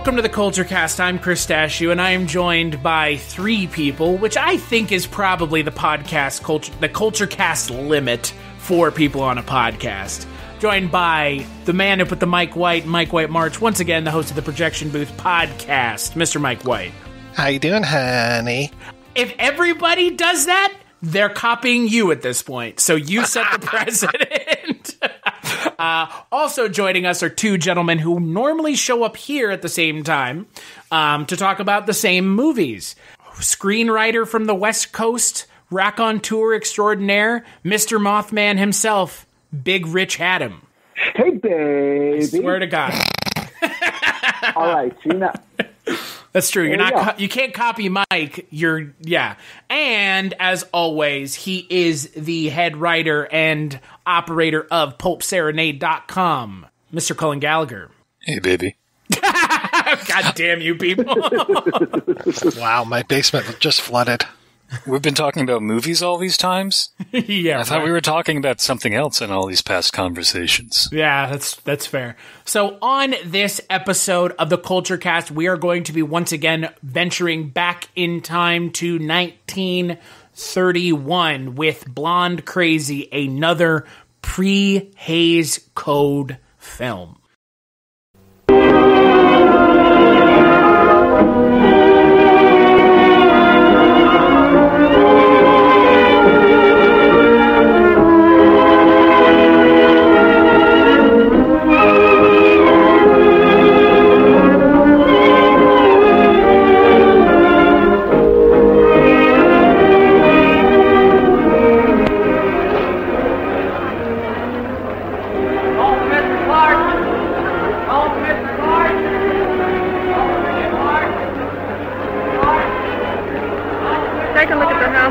Welcome to the Culture Cast. I'm Chris Dashew, and I am joined by three people, which I think is probably the Culture Cast limit for people on a podcast. Joined by the man who put the Mike White March, once again, the host of the Projection Booth podcast, Mr. Mike White. How you doing, honey? If everybody does that, they're copying you at this point. So you set the precedent. Also joining us are two gentlemen who normally show up here at the same time to talk about the same movies. Screenwriter from the West Coast, raconteur extraordinaire, Mr. Mothman himself, Big Rich Hatem. Hey, baby. I swear to God. All right, you know. That's true. You can't copy Mike. And as always, he is the head writer and operator of PulpSerenade.com, Mr. Cullen Gallagher. Hey, baby. God damn you people. Wow, my basement just flooded. We've been talking about movies all these times? Yeah, I thought we were talking about something else in all these past conversations. Yeah, that's fair. So on this episode of the Culture Cast, we are going to be once again venturing back in time to 1931 with Blonde Crazy, another pre-Hays Code film.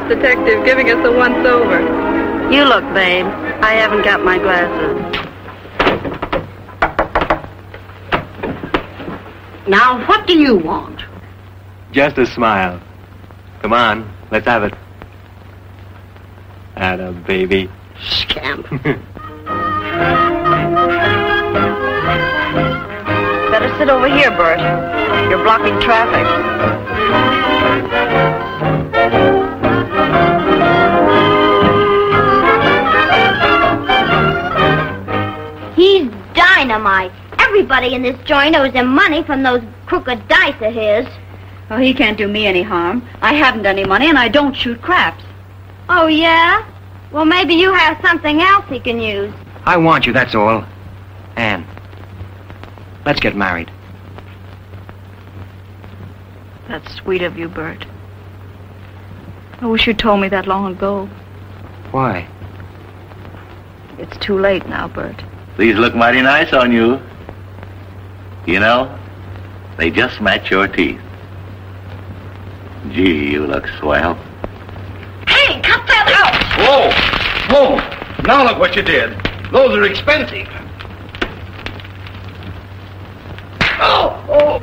Detective giving us a once-over. You look, babe. I haven't got my glasses. Now, what do you want? Just a smile. Come on, let's have it. Atta baby. Scamp. Better sit over here, Bert. You're blocking traffic. He's dynamite. Everybody in this joint owes him money from those crooked dice of his. Oh, he can't do me any harm. I haven't any money, and I don't shoot craps. Oh, yeah? Well, maybe you have something else he can use. I want you, that's all. Anne, let's get married. That's sweet of you, Bert. I wish you'd told me that long ago. Why? It's too late now, Bert. These look mighty nice on you. You know, they just match your teeth. Gee, you look swell. Hey, cut that out! Whoa! Now look what you did. Those are expensive. Oh!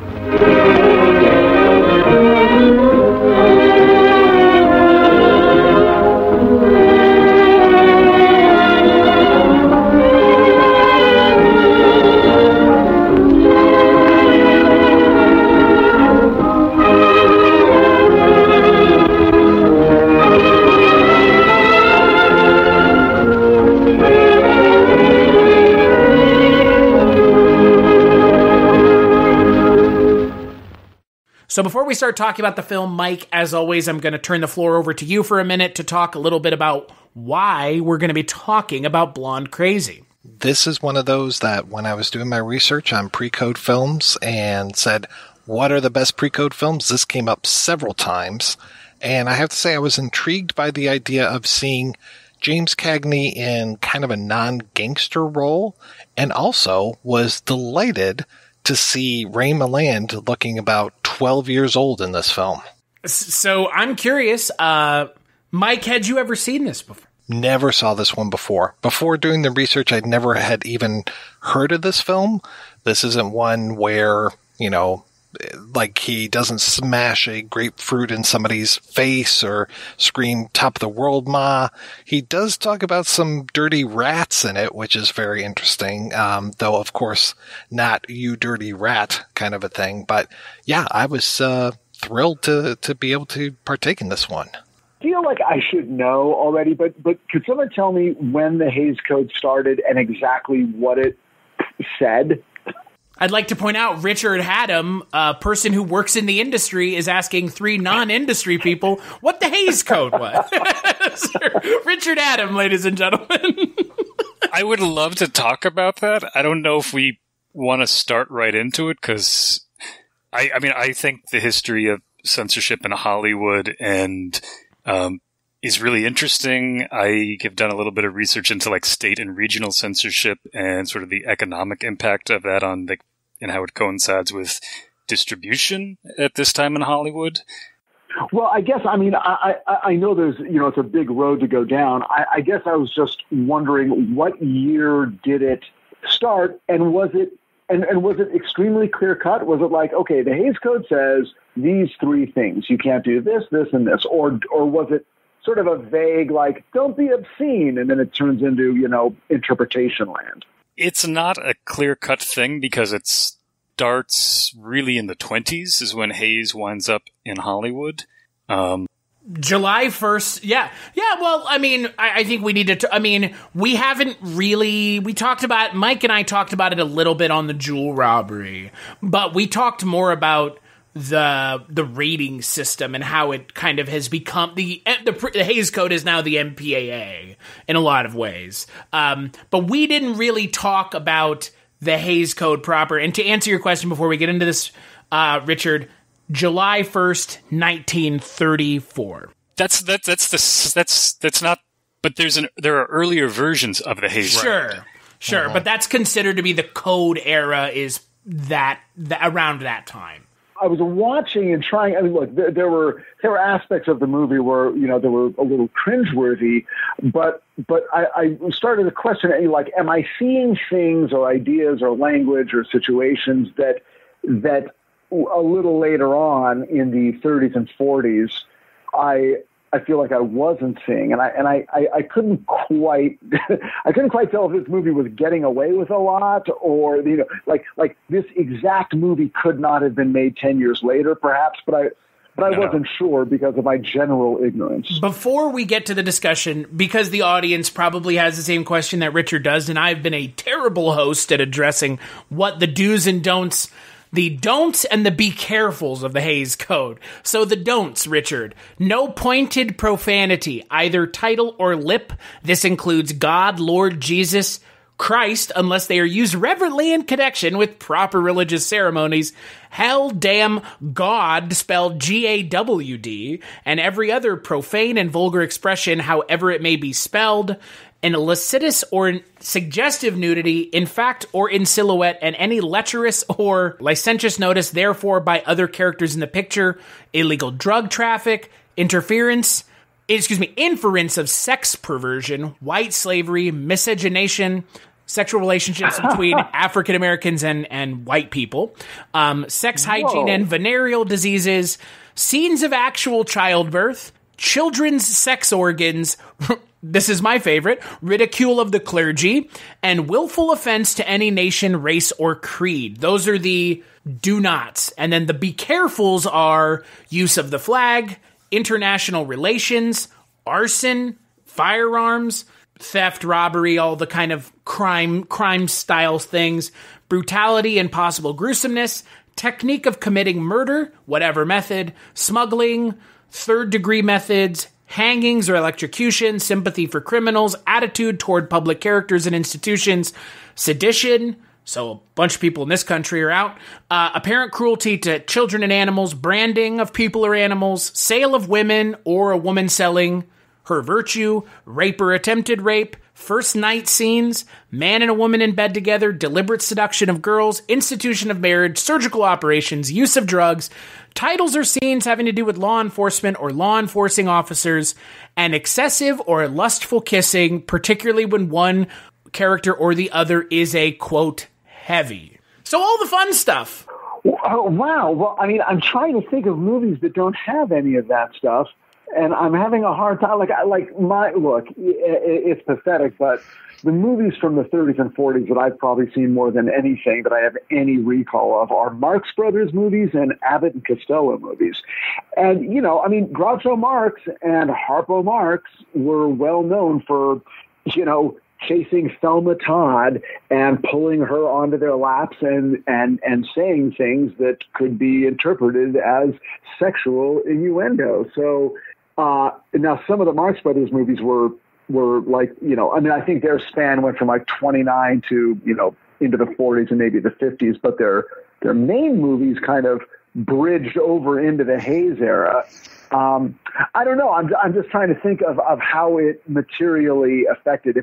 So before we start talking about the film, Mike, as always, I'm going to turn the floor over to you for a minute to talk a little bit about why we're going to be talking about Blonde Crazy. This is one of those that when I was doing my research on pre-code films and said, what are the best pre-code films? This came up several times. And I have to say I was intrigued by the idea of seeing James Cagney in kind of a non-gangster role, and also was delighted to see Ray Milland looking about 12 years old in this film. So I'm curious, Mike, had you ever seen this before? Never saw this one before. Before doing the research, I never had even heard of this film. This isn't one where, you know, like he doesn't smash a grapefruit in somebody's face or scream "Top of the World, Ma." He does talk about some dirty rats in it, which is very interesting. Though, of course, not "you dirty rat" kind of a thing. But yeah, I was thrilled to be able to partake in this one. I feel like I should know already, but could someone tell me when the Hays Code started and exactly what it said? I'd like to point out Richard Hatem, a person who works in the industry, is asking 3 non-industry people what the Hays Code was. Richard Hatem, ladies and gentlemen. I would love to talk about that. I don't know if we want to start right into it, because I think the history of censorship in Hollywood and is really interesting. I have done a little bit of research into like state and regional censorship and sort of the economic impact of that on and how it coincides with distribution at this time in Hollywood. Well, I guess, I know there's, it's a big road to go down. I guess I was just wondering, what year did it start, and was it extremely clear cut? Was it like, okay, the Hays Code says these 3 things, you can't do this, this, and this, or was it sort of a vague, like, don't be obscene, and then it turns into, interpretation land? It's not a clear-cut thing, because it starts really in the 20s is when Hays winds up in Hollywood. July 1st. Yeah. Well, I think we need to, we haven't really, Mike and I talked about it a little bit on the jewel robbery, but we talked more about the rating system and how it kind of has become the Hays Code is now the MPAA in a lot of ways. But we didn't really talk about the Hays Code proper. And to answer your question before we get into this, Richard, July 1st, 1934. That's not, but there are earlier versions of the Hays Code. Sure. But that's considered to be the code era, is that around that time. I was watching and trying. Look, there were aspects of the movie where they were a little cringeworthy, but I started to question, like, am I seeing things or ideas or language or situations that a little later on in the 30s and 40s I feel like I wasn't seeing, and I couldn't quite tell if this movie was getting away with a lot, or like this exact movie could not have been made 10 years later, perhaps, but I wasn't sure because of my general ignorance. Before we get to the discussion, because the audience probably has the same question that Richard does, and I've been a terrible host at addressing what the do's and don'ts. The don'ts and the be carefuls of the Hays Code. So the don'ts, Richard. No pointed profanity, either title or lip. This includes God, Lord, Jesus, Christ, unless they are used reverently in connection with proper religious ceremonies. Hell, damn, God, spelled G-A-W-D, and every other profane and vulgar expression, however it may be spelled. An licitious or suggestive nudity, in fact or in silhouette, and any lecherous or licentious notice, therefore, by other characters in the picture, illegal drug traffic, inference of sex perversion, white slavery, miscegenation, sexual relationships between African Americans and white people, sex hygiene and venereal diseases, scenes of actual childbirth, children's sex organs, this is my favorite, ridicule of the clergy, and willful offense to any nation, race, or creed. Those are the do-nots. And then the be carefuls are use of the flag, international relations, arson, firearms, theft, robbery, all the kind of crime-style things, brutality and possible gruesomeness, technique of committing murder, whatever method, smuggling, third-degree methods, hangings or electrocution, sympathy for criminals, attitude toward public characters and institutions, sedition, so a bunch of people in this country are out, apparent cruelty to children and animals, branding of people or animals, sale of women or a woman selling her virtue, rape or attempted rape, first night scenes, man and a woman in bed together, deliberate seduction of girls, institution of marriage, surgical operations, use of drugs, titles or scenes having to do with law enforcement or law enforcing officers, and excessive or lustful kissing, particularly when one character or the other is a, quote, heavy. So all the fun stuff. Oh, wow. Well, I mean, I'm trying to think of movies that don't have any of that stuff, and I'm having a hard time. It's pathetic, but the movies from the 30s and 40s that I've probably seen more than anything that I have any recall of are Marx Brothers movies and Abbott and Costello movies. And, you know, I mean, Groucho Marx and Harpo Marx were well known for, you know, chasing Thelma Todd and pulling her onto their laps and saying things that could be interpreted as sexual innuendo. So now some of the Marx Brothers movies were like, you know, I mean, I think their span went from like 29 to, you know, into the 40s and maybe the 50s, but their main movies kind of bridged over into the Hayes era. I don't know. I'm just trying to think of how it materially affected.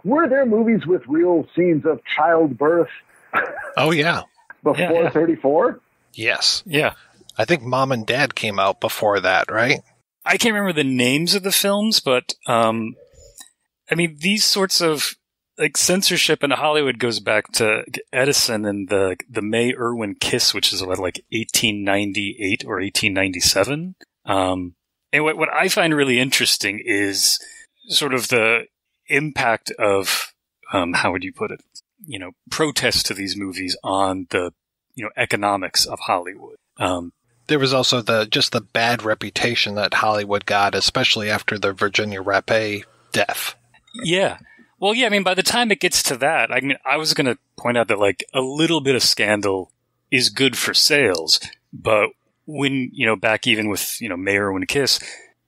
Were there movies with real scenes of childbirth? Oh yeah. Before 34? Yes. Yeah. I think Mom and Dad came out before that, right? I can't remember the names of the films, but I mean, these sorts of like censorship in Hollywood goes back to Edison and the May Irwin kiss, which is like 1898 or 1897. And what I find really interesting is sort of the impact of how would you put it? You know, protest to these movies on the, you know, economics of Hollywood. There was also the bad reputation that Hollywood got, especially after the Virginia Rapé death. Yeah. Well, yeah, I mean, by the time it gets to that, I mean, I was going to point out that, like, a little bit of scandal is good for sales. But when, you know, back even with, you know, May Irwin Kiss,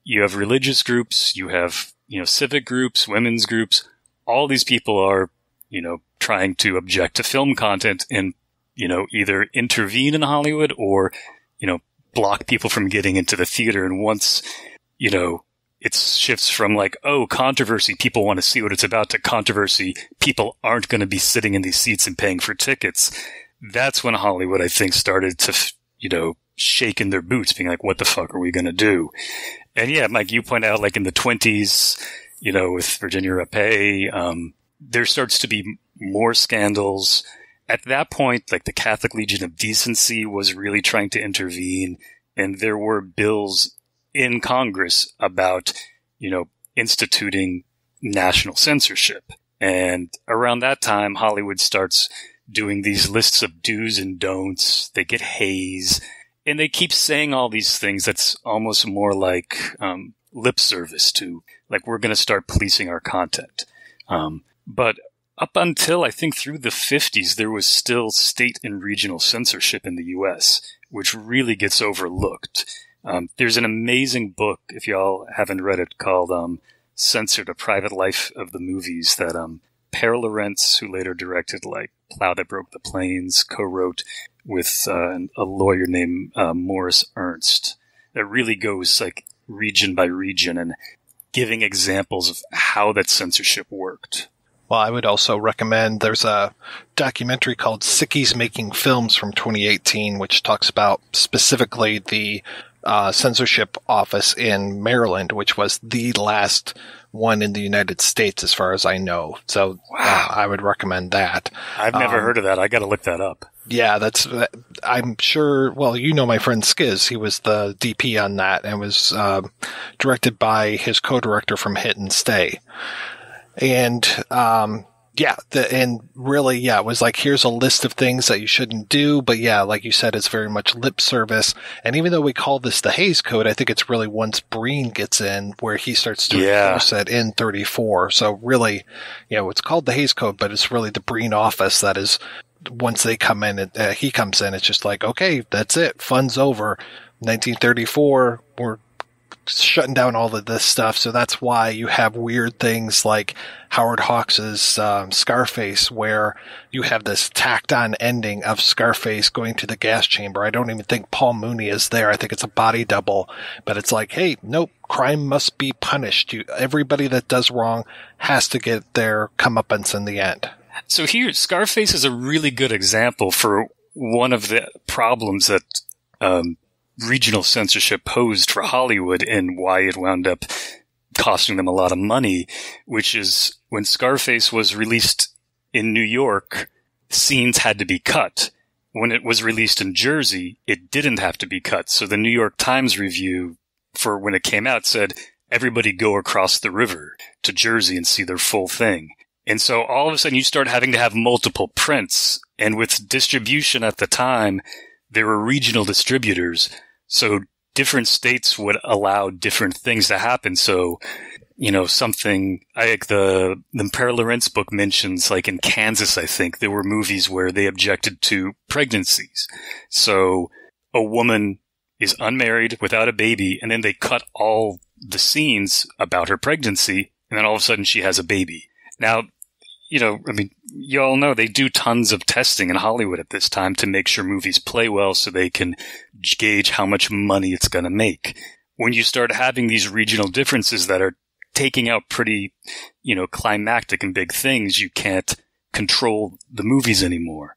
you have religious groups, you have, you know, civic groups, women's groups. All these people are, you know, trying to object to film content and, you know, either intervene in Hollywood or, you know, block people from getting into the theater. And once, you know, it shifts from like, oh, controversy, people want to see what it's about, to controversy, people aren't going to be sitting in these seats and paying for tickets. That's when Hollywood, I think, started to, you know, shake in their boots, being like, what the fuck are we going to do? And yeah, Mike, you point out, like in the 20s, you know, with Virginia Rapé, there starts to be more scandals. At that point, like the Catholic Legion of Decency was really trying to intervene, and there were bills in Congress about, you know, instituting national censorship. And around that time, Hollywood starts doing these lists of do's and don'ts. They get Hayes, and they keep saying all these things that's almost more like lip service to, like, we're going to start policing our content. But up until, I think, through the 50s, there was still state and regional censorship in the U.S., which really gets overlooked. There's an amazing book, if y'all haven't read it, called Censored: A Private Life of the Movies, that Per Lorentz, who later directed like Plow That Broke the Plains, co-wrote with a lawyer named Morris Ernst. That really goes like region by region and giving examples of how that censorship worked. Well, I would also recommend, there's a documentary called Sickies Making Films from 2018, which talks about specifically the censorship office in Maryland, which was the last one in the United States, as far as I know. So wow. I would recommend that. I've never heard of that. I got to look that up. Yeah, I'm sure, well, you know my friend Skiz. He was the DP on that and was directed by his co-director from Hit and Stay. And, it was like, here's a list of things that you shouldn't do. But yeah, like you said, it's very much lip service. And even though we call this the Hayes Code, I think it's really once Breen gets in where he starts to enforce it in 34. So really, you know, it's called the Hayes Code, but it's really the Breen office that is, once they come in, he comes in, it's just like, okay, that's it. Fun's over. 1934, we're shutting down all of this stuff. So that's why you have weird things like Howard Hawks's Scarface, where you have this tacked on ending of Scarface going to the gas chamber. I don't even think Paul Mooney is there. I think it's a body double, but it's like, hey, nope, crime must be punished. Everybody that does wrong has to get their comeuppance in the end. So here, Scarface is a really good example for one of the problems that regional censorship posed for Hollywood and why it wound up costing them a lot of money, which is when Scarface was released in New York, scenes had to be cut. when it was released in Jersey, it didn't have to be cut. So the New York Times review for when it came out said, everybody go across the river to Jersey and see their full thing. And so all of a sudden you start having to have multiple prints. And with distribution at the time, there were regional distributors. So different states would allow different things to happen. So, something like the Père Laurent's book mentions, like in Kansas, I think there were movies where they objected to pregnancies. So a woman is unmarried without a baby, and then they cut all the scenes about her pregnancy, and then all of a sudden she has a baby. Now, you all know they do tons of testing in Hollywood at this time to make sure movies play well so they can gauge how much money it's going to make. When you start having these regional differences that are taking out pretty, climactic and big things, you can't control the movies anymore,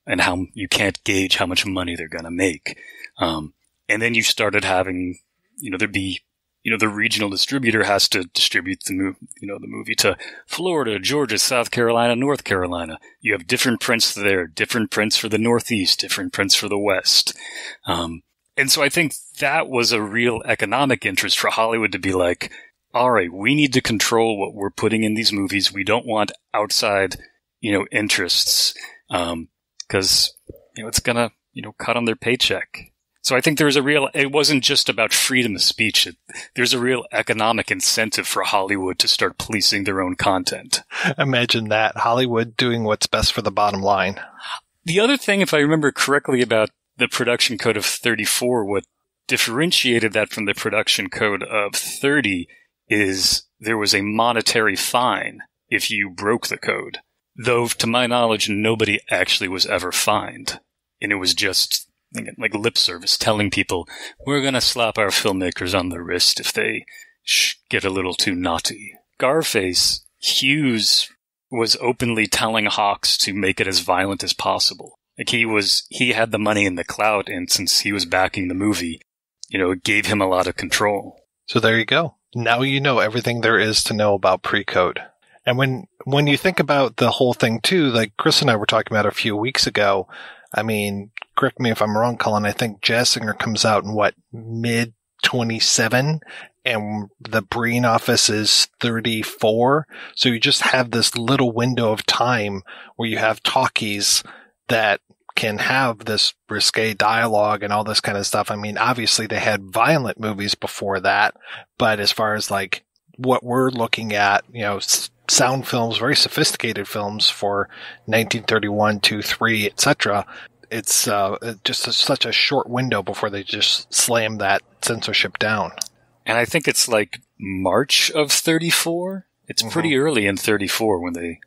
and how you can't gauge how much money they're going to make. And then you started having, there'd be, the regional distributor has to distribute the movie to Florida, Georgia, South Carolina, North Carolina. You have different prints there, different prints for the Northeast, different prints for the West. And so I think that was a real economic interest for Hollywood to be like, all right, we need to control what we're putting in these movies. We don't want outside, interests, because, it's gonna, cut on their paycheck. So I think it wasn't just about freedom of speech. There's a real economic incentive for Hollywood to start policing their own content. Imagine that. Hollywood doing what's best for the bottom line. The other thing, if I remember correctly, about the production code of 34, what differentiated that from the production code of 30 is there was a monetary fine if you broke the code. Though, to my knowledge, nobody actually was ever fined. And it was just like lip service, telling people, we're going to slap our filmmakers on the wrist if they get a little too naughty. Scarface, Hughes was openly telling Hawks to make it as violent as possible. Like he had the money and the clout, and since he was backing the movie, it gave him a lot of control. So there you go. Now you know everything there is to know about pre-code. And when you think about the whole thing too, like Chris and I were talking about a few weeks ago, I mean, correct me if I'm wrong, Cullen, I think Jazz Singer comes out in mid 27, and the Breen Office is 34. So you just have this little window of time where you have talkies that can have this risque dialogue and all this kind of stuff. I mean, obviously they had violent movies before that, but as far as like what we're looking at, sound films, very sophisticated films for 1931, 2, 3, etc. It's just such a short window before they just slam that censorship down. And I think it's like March of 34. It's pretty early in 34 when they,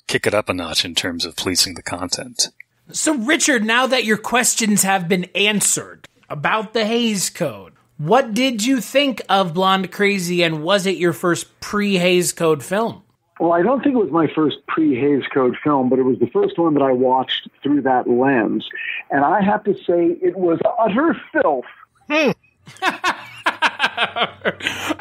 kick it up a notch in terms of policing the content. So, Richard, now that your questions have been answered about the Hays Code, what did you think of Blonde Crazy, and was it your first pre-Hays Code film? Well, I don't think it was my first pre-Hays Code film, but it was the first one that I watched through that lens. And I have to say, it was utter filth.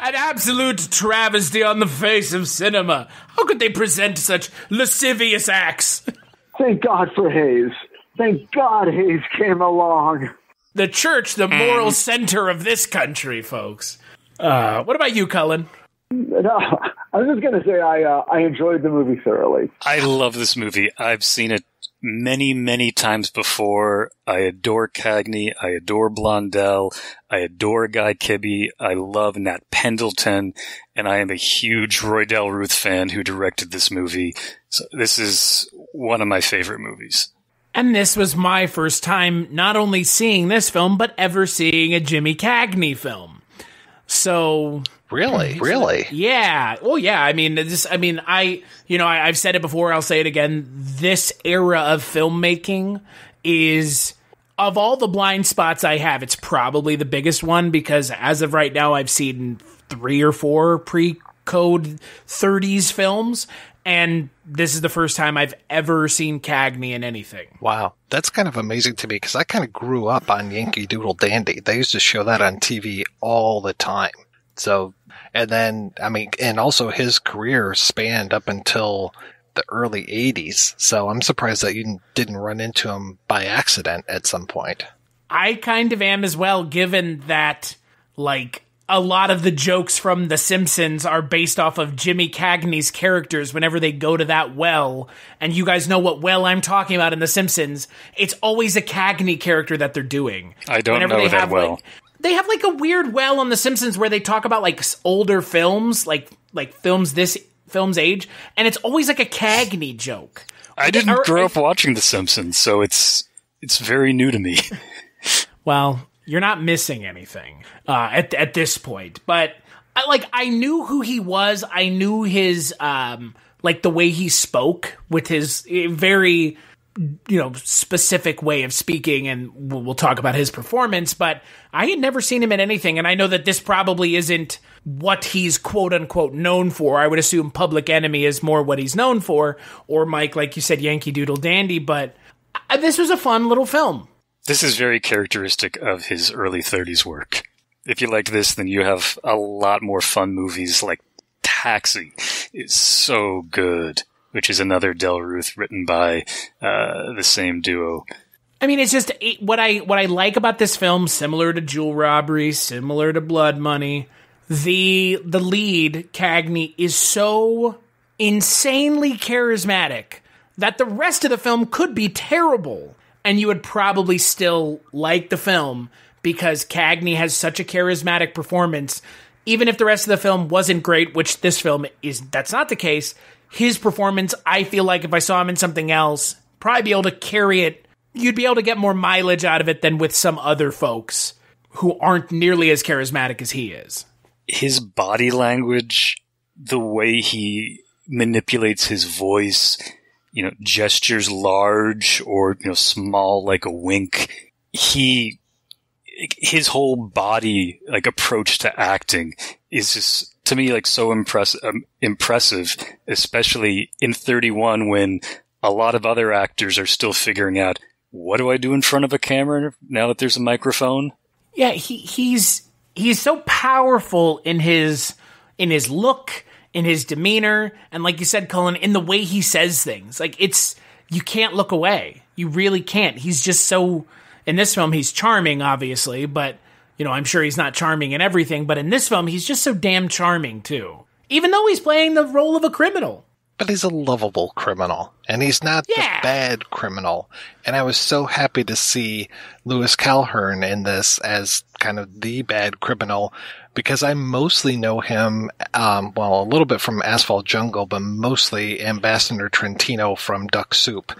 An absolute travesty on the face of cinema. How could they present such lascivious acts? Thank God for Hays. Thank God Hays came along. The church, the moral center of this country, folks. What about you, Cullen? No, I was just going to say I enjoyed the movie thoroughly. I love this movie. I've seen it many, many times before. I adore Cagney. I adore Blondell. I adore Guy Kibbe. I love Nat Pendleton. And I am a huge Roy Del Ruth fan who directed this movie. So this is one of my favorite movies. And this was my first time not only seeing this film, but ever seeing a Jimmy Cagney film. So... Really? Yeah. Oh, yeah. I mean, I've said it before. I'll say it again. This era of filmmaking is, of all the blind spots I have, it's probably the biggest one, because as of right now, I've seen 3 or 4 pre-code 30s films, and this is the first time I've ever seen Cagney in anything. Wow. That's kind of amazing to me, because I kind of grew up on Yankee Doodle Dandy. They used to show that on TV all the time. So, and then, and also his career spanned up until the early 80s, so I'm surprised that you didn't run into him by accident at some point. I kind of am as well, given that, like, a lot of the jokes from The Simpsons are based off of Jimmy Cagney's characters whenever they go to that well, and you guys know what well I'm talking about in The Simpsons. It's always a Cagney character that they're doing. I don't know that well. They have, like, a weird well on The Simpsons where they talk about, like, older films, like films this film's age, and it's always, like, a Cagney joke. I didn't grow up watching The Simpsons, so it's very new to me. Well, you're not missing anything at this point. But I knew who he was. I knew his the way he spoke with his very specific way of speaking, and we'll talk about his performance. But I had never seen him in anything, and I know that this probably isn't what he's quote unquote known for. I would assume Public Enemy is more what he's known for, or Mike, like you said, Yankee Doodle Dandy. But this was a fun little film. This is very characteristic of his early 30s work. If you like this, then you have a lot more fun movies like Taxi is so good, which is another Del Ruth written by the same duo. I mean, it's just what I like about this film, similar to Jewel Robbery, similar to Blood Money. The lead, Cagney, is so insanely charismatic that the rest of the film could be terrible, and you would probably still like the film because Cagney has such a charismatic performance. Even if the rest of the film wasn't great, which this film that's not the case, his performance, I feel like if I saw him in something else, probably be able to carry it. You'd be able to get more mileage out of it than with some other folks who aren't nearly as charismatic as he is. His body language, the way he manipulates his voice, gestures large or, small like a wink. His whole body, like, approach to acting is just, to me, like, so impressive, especially in 31 when a lot of other actors are still figuring out, what do I do in front of a camera now that there's a microphone? Yeah, he's so powerful in his look, in his demeanor, and like you said, Cullen, in the way he says things. Like, you can't look away. You really can't. He's just so, in this film, he's charming, obviously, but, I'm sure he's not charming in everything, but in this film, he's just so damn charming, too. Even though he's playing the role of a criminal. But he's a lovable criminal, and he's not the bad criminal. And I was so happy to see Lewis Calhern in this as kind of the bad criminal, because I mostly know him, a little bit from Asphalt Jungle, but mostly Ambassador Trentino from Duck Soup.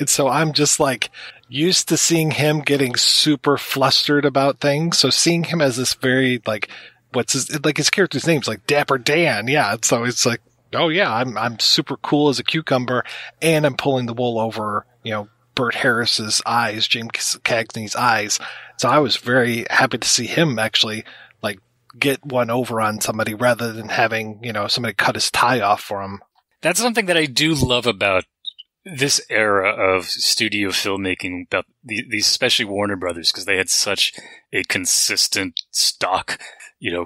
So I'm just like used to seeing him getting super flustered about things. So seeing him as this very his character's name's like Dapper Dan. Yeah. So it's like, oh yeah, I'm super cool as a cucumber, and I'm pulling the wool over, Bert Harris's eyes, James Cagney's eyes. So I was very happy to see him actually get one over on somebody rather than having, somebody cut his tie off for him. That's something that I do love about this era of studio filmmaking, about these, especially Warner Brothers, because they had such a consistent stock,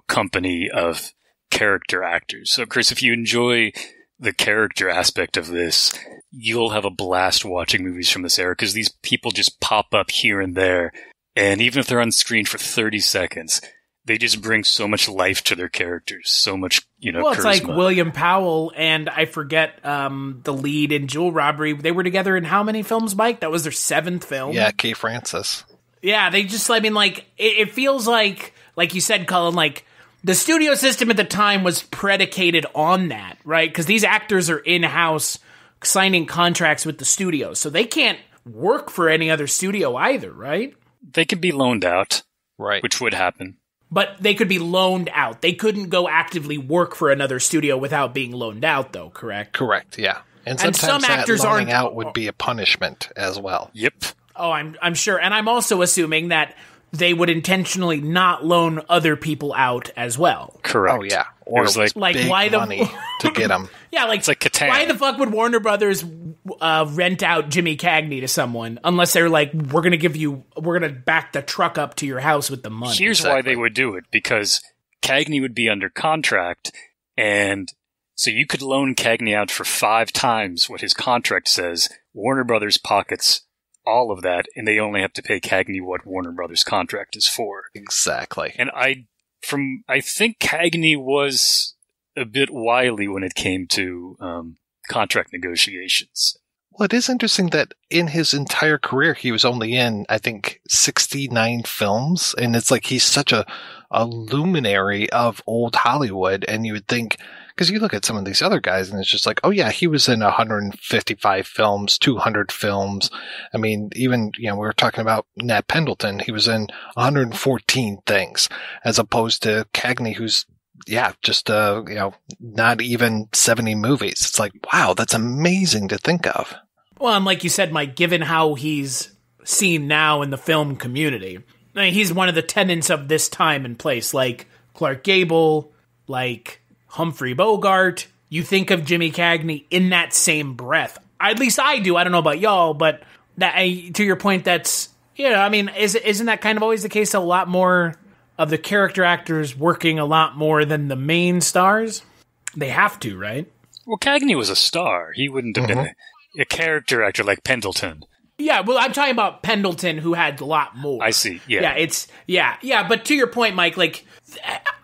company of character actors. So, Chris, if you enjoy the character aspect of this, you'll have a blast watching movies from this era, because these people just pop up here and there, and even if they're on screen for 30 seconds, they just bring so much life to their characters, so much, Well, it's charisma. like William Powell and I forget the lead in Jewel Robbery. They were together in how many films, Mike? That was their 7th film? Yeah, Kay Francis. Yeah, they just, it feels like you said, Cullen, the studio system at the time was predicated on that, right? Because these actors are in-house signing contracts with the studio, so they can't work for any other studio either, right? They could be loaned out, right? Which would happen. But they could be loaned out. They couldn't go actively work for another studio without being loaned out, though, correct? Correct, yeah. And sometimes some actors that loaning out would be a punishment as well. Yep. Oh, I'm sure. And I'm also assuming that they would intentionally not loan other people out as well. Correct. Oh, yeah. Or it was like big why money to get them. Yeah, it's like Catan. Why the fuck would Warner Brothers rent out Jimmy Cagney to someone unless they're like, we're going to back the truck up to your house with the money? Here's why they would do it, because Cagney would be under contract, and So you could loan Cagney out for 5 times what his contract says. Warner Brothers pockets all of that, and they only have to pay Cagney what Warner Brothers contract is for. Exactly. And I think Cagney was a bit wily when it came to contract negotiations. Well, it is interesting that in his entire career, he was only in, I think, 69 films. And it's like he's such a luminary of old Hollywood. And you would think, because you look at some of these other guys and it's just like, oh yeah, he was in 155 films, 200 films. I mean, even, we were talking about Nat Pendleton. He was in 114 things, as opposed to Cagney, who's just, not even 70 movies. It's like, wow, that's amazing to think of. Well, and like you said, Mike, given how he's seen now in the film community, I mean, he's one of the tenants of this time and place, like Clark Gable, like Humphrey Bogart. You think of Jimmy Cagney in that same breath. At least I do. I don't know about y'all, but that, to your point, that's, I mean, isn't that kind of always the case? A lot more of the character actors working a lot more than the main stars? They have to, right? Well, Cagney was a star. He wouldn't have been a character actor like Pendleton. Yeah, well, I'm talking about Pendleton, who had a lot more. I see, yeah. Yeah, but to your point, Mike, like,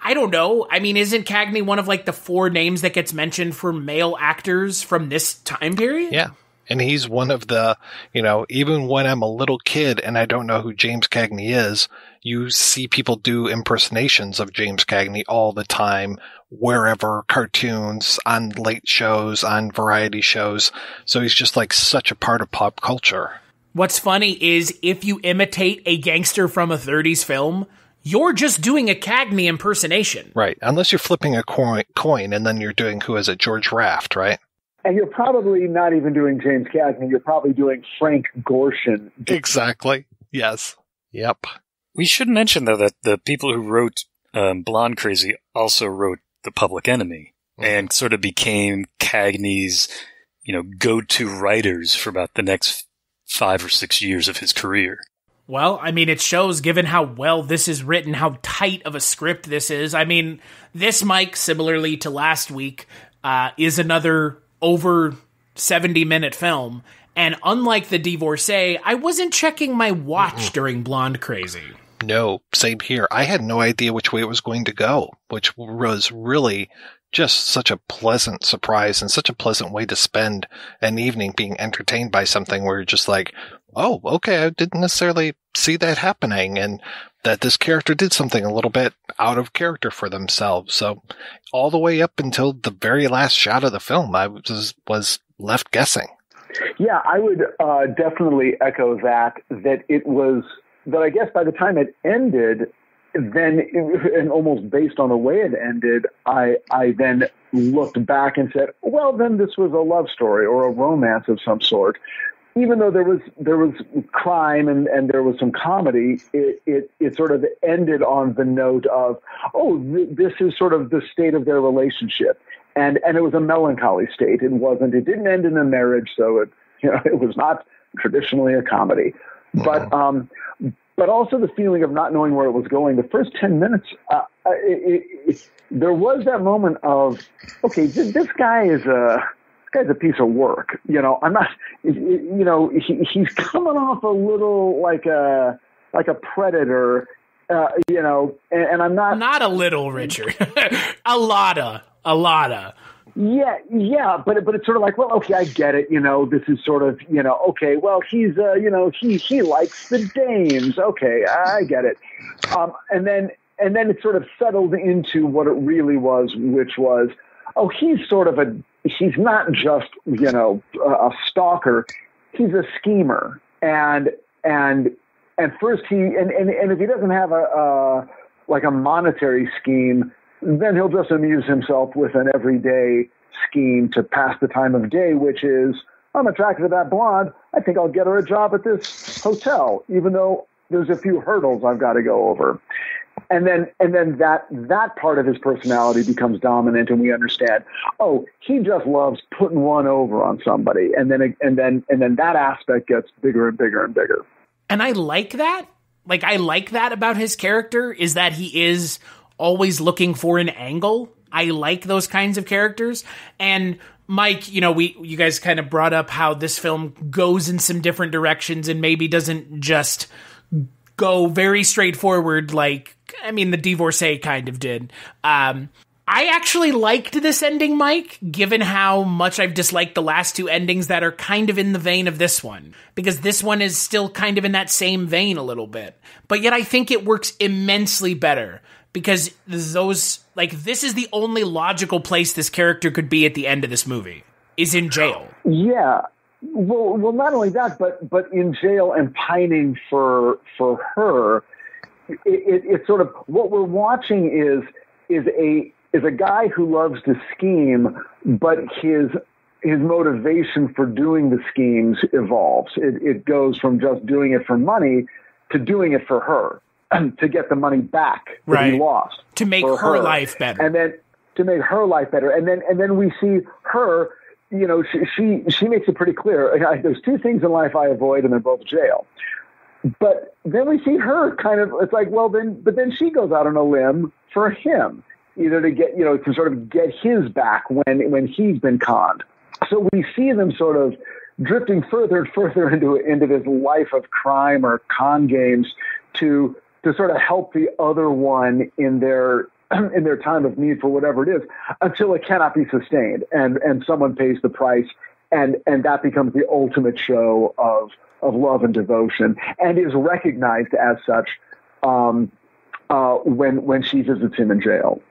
I don't know. I mean, isn't Cagney one of, like, the 4 names that gets mentioned for male actors from this time period? Yeah. And he's one of the, even when I'm a little kid and I don't know who James Cagney is, you see people do impersonations of James Cagney all the time, wherever, cartoons, on late shows, on variety shows. So he's just like such a part of pop culture. What's funny is if you imitate a gangster from a 30s film, you're just doing a Cagney impersonation. Right. Unless you're flipping a coin and then you're doing, who is it, George Raft, right? And you're probably not even doing James Cagney. You're probably doing Frank Gorshin. Exactly. Yes. Yep. We should mention, though, that the people who wrote Blonde Crazy also wrote The Public Enemy and sort of became Cagney's, go-to writers for about the next 5 or 6 years of his career. Well, I mean, it shows, given how well this is written, how tight of a script this is. I mean, this, Mike, similarly to last week, is another over 70-minute film. And unlike The Divorcee, I wasn't checking my watch during Blonde Crazy. No, same here. I had no idea which way it was going to go, which was really just such a pleasant surprise and such a pleasant way to spend an evening being entertained by something where you're just like, oh, okay, I didn't necessarily see that happening, and that this character did something a little bit out of character for themselves. So all the way up until the very last shot of the film, I was left guessing. Yeah, I would definitely echo that it was, that I guess by the time it ended, then, and almost based on the way it ended, I then looked back and said, well, then this was a love story or a romance of some sort. Even though there was crime and there was some comedy, it sort of ended on the note of, this is sort of the state of their relationship. And it was a melancholy state. It didn't end in a marriage, so it was not traditionally a comedy. But also the feeling of not knowing where it was going. The first 10 minutes, there was that moment of, okay, this guy's a piece of work. I'm not, he's coming off a little like a predator, and I'm not a little, Richard, a lotta. Yeah, but it's sort of like, well, okay, I get it. This is sort of, okay, well, he's, he likes the dames. Okay, I get it. And then it sort of settled into what it really was, which was, he's not just, a stalker. He's a schemer. And first and if he doesn't have a monetary scheme, then he'll just amuse himself with an everyday scheme to pass the time of day, which is, I'm attracted to that blonde. I think I'll get her a job at this hotel, even though there's a few hurdles I've got to go over. And then that part of his personality becomes dominant, and we understand, he just loves putting one over on somebody. And then that aspect gets bigger and bigger and bigger. And I like that. Like, I like that about his character, is that he is always looking for an angle. I like those kinds of characters. And Mike, you guys kind of brought up how this film goes in some different directions and maybe doesn't just go very straightforward like, the Divorcee kind of did. I actually liked this ending, Mike, given how much I've disliked the last two endings that are kind of in the vein of this one. Because this one is still kind of in that same vein a little bit. But yet I think it works immensely better. Because this is the only logical place this character could be at the end of this movie, is in jail. Yeah. Well, not only that, but in jail and pining for her, it's sort of what we're watching is a guy who loves to scheme, but his motivation for doing the schemes evolves. It goes from just doing it for money to doing it for her. To get the money back that he lost, to make her life better, and then to make her life better, and then we see her. She makes it pretty clear. There's two things in life I avoid, and they're both jail. But then we see her kind of. It's like, well, but then she goes out on a limb for him, either to get to sort of get his back when he's been conned. So we see them sort of drifting further and further into this life of crime or con games to sort of help the other one in their time of need for whatever it is, until it cannot be sustained and someone pays the price, and that becomes the ultimate show of love and devotion, and is recognized as such when she visits him in jail.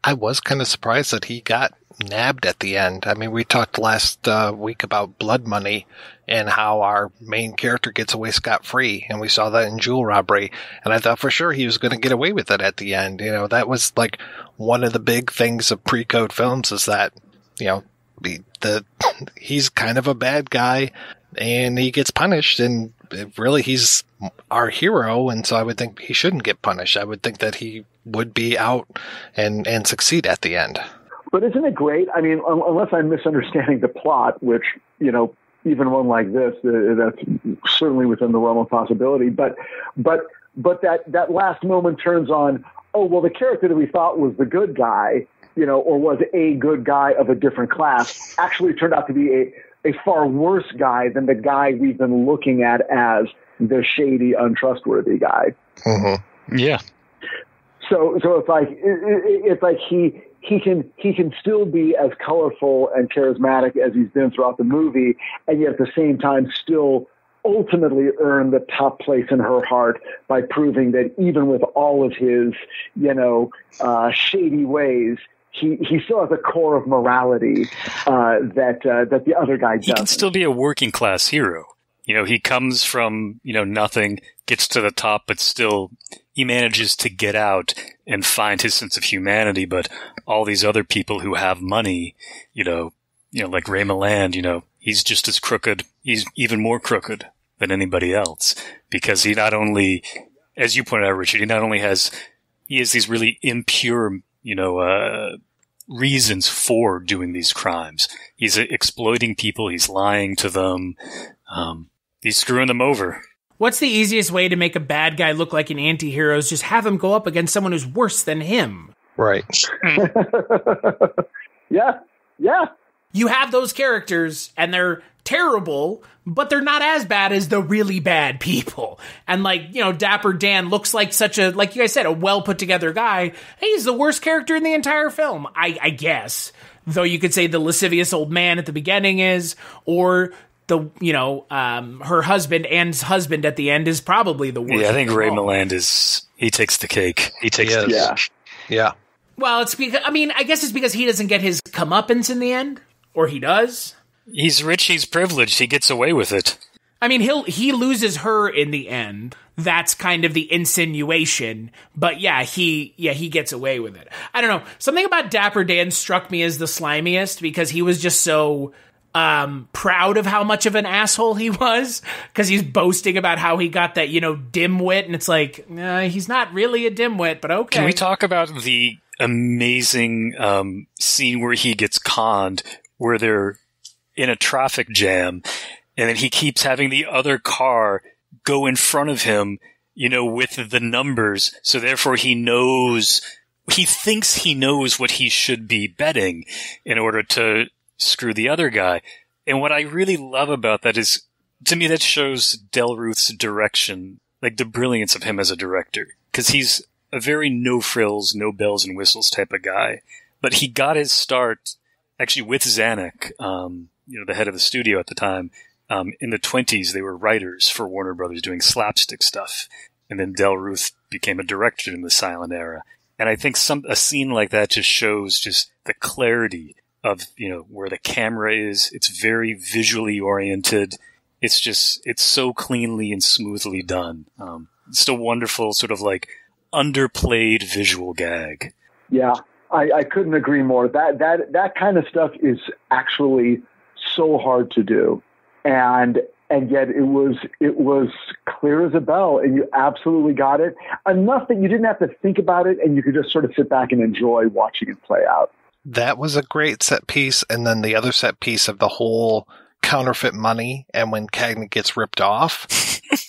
I was kind of surprised that he got nabbed at the end. We talked last week about blood money and how our main character gets away scot-free, and we saw that in Jewel Robbery, and I thought for sure he was going to get away with it at the end. That was like one of the big things of pre-code films, is that, he's kind of a bad guy and he gets punished, and really he's our hero, and so I would think he shouldn't get punished. I would think that he would be out and succeed at the end. But isn't it great? Unless I'm misunderstanding the plot, which, even one like this, that's certainly within the realm of possibility. But that last moment turns on, oh, well, the character that we thought was the good guy, or was a good guy of a different class, actually turned out to be a far worse guy than the guy we've been looking at as the shady, untrustworthy guy. Mm-hmm. Yeah. So it's like he can still be as colorful and charismatic as he's been throughout the movie, and yet at the same time still ultimately earn the top place in her heart by proving that even with all of his, shady ways, he still has a core of morality that the other guy doesn't. He can still be a working class hero. He comes from, nothing, gets to the top, but still he manages to get out and find his sense of humanity. But all these other people who have money, like Ray Milland, he's just as crooked. He's even more crooked than anybody else, because he not only, as you pointed out, Richard, he has these really impure, reasons for doing these crimes. He's exploiting people. He's lying to them. He's screwing them over. What's the easiest way to make a bad guy look like an anti-hero is just have him go up against someone who's worse than him. Right. Yeah. You have those characters, and they're terrible, but they're not as bad as the really bad people. And Dapper Dan looks like like you guys said, a well-put-together guy. He's the worst character in the entire film, I guess. Though you could say the lascivious old man at the beginning is, or her husband, Anne's husband at the end is probably the worst. Yeah, I think Ray Milland he takes the cake. He takes the cake. Yeah. Well, it's because, I guess it's because he doesn't get his comeuppance in the end, or he does. He's rich, he's privileged, he gets away with it. He loses her in the end. That's kind of the insinuation. But yeah, he gets away with it. I don't know. Something about Dapper Dan struck me as the slimiest, because he was just so proud of how much of an asshole he was, because he's boasting about how he got that, dimwit, and it's like, he's not really a dimwit, but okay. Can we talk about the amazing scene where he gets conned, where they're in a traffic jam, and then he keeps having the other car go in front of him, with the numbers, so therefore he knows he thinks he knows what he should be betting in order to screw the other guy. And what I really love about that is, to me, that shows Del Ruth's direction, like the brilliance of him as a director. Because he's a very no frills, no bells and whistles type of guy. But he got his start actually with Zanuck, the head of the studio at the time. In the 20s, they were writers for Warner Brothers doing slapstick stuff. And then Del Ruth became a director in the silent era. And I think a scene like that just shows just the clarity of, where the camera is. It's very visually oriented. It's so cleanly and smoothly done. It's a wonderful sort of like underplayed visual gag. Yeah, I couldn't agree more. That kind of stuff is actually so hard to do. And yet it was clear as a bell, and you absolutely got it. Enough that you didn't have to think about it, and you could just sort of sit back and enjoy watching it play out. That was a great set piece, and then the other set piece of the whole counterfeit money, and when Cagney gets ripped off,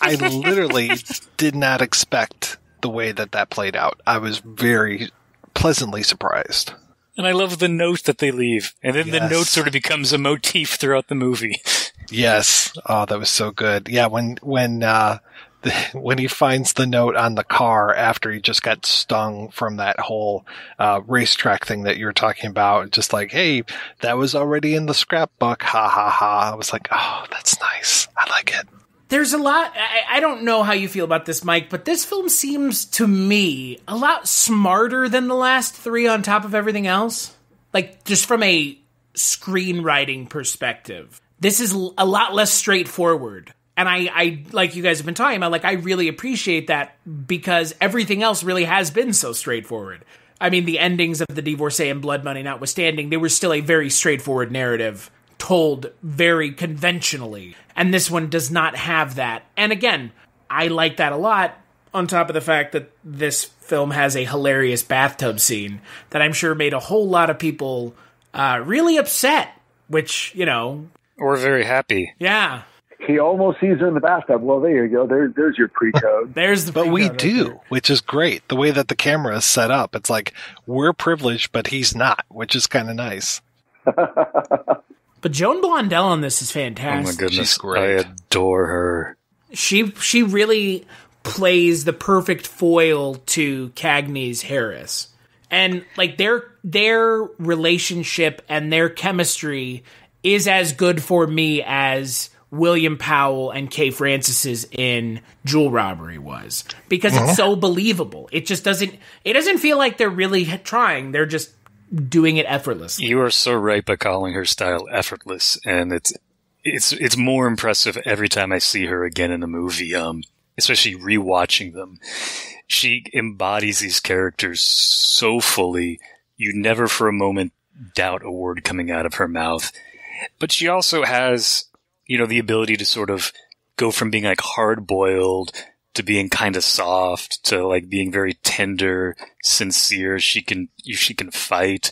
I literally did not expect the way that played out. I was very pleasantly surprised. And I love the note that they leave, and then the note sort of becomes a motif throughout the movie. Yes. Oh, that was so good. Yeah, when he finds the note on the car after he just got stung from that whole racetrack thing that you were talking about, just like, hey, that was already in the scrapbook. Ha ha ha. I was like, oh, that's nice. I like it. There's a lot. I don't know how you feel about this, Mike, but this film seems to me a lot smarter than the last three on top of everything else. Like, just from a screenwriting perspective. This is a lot less straightforward. And I like you guys have been talking about, like, I really appreciate that because everything else really has been so straightforward. I mean, the endings of The Divorcee and Blood Money notwithstanding, they were still a very straightforward narrative told very conventionally. And this one does not have that. And again, I like that a lot, on top of the fact that this film has a hilarious bathtub scene that I'm sure made a whole lot of people really upset, which, Or very happy. Yeah. He almost sees her in the bathtub. Well, there you go. There's your pre-code. There's the But we right do, there. which is great. The way that the camera is set up, it's like, we're privileged, but he's not, which is kind of nice. But Joan Blondell on this is fantastic. Oh my goodness, She's great. I adore her. She really plays the perfect foil to Cagney's Harris. And like their relationship and their chemistry is as good for me as William Powell and Kay Francis's in Jewel Robbery was, because it's so believable. It doesn't feel like they're really trying. They're just doing it effortlessly. You are so right by calling her style effortless, and it's more impressive every time I see her again in a movie, especially rewatching them. She embodies these characters so fully, you never for a moment doubt a word coming out of her mouth. But she also has, the ability to sort of go from being like hard-boiled to being kind of soft to like being very tender, sincere. She can fight.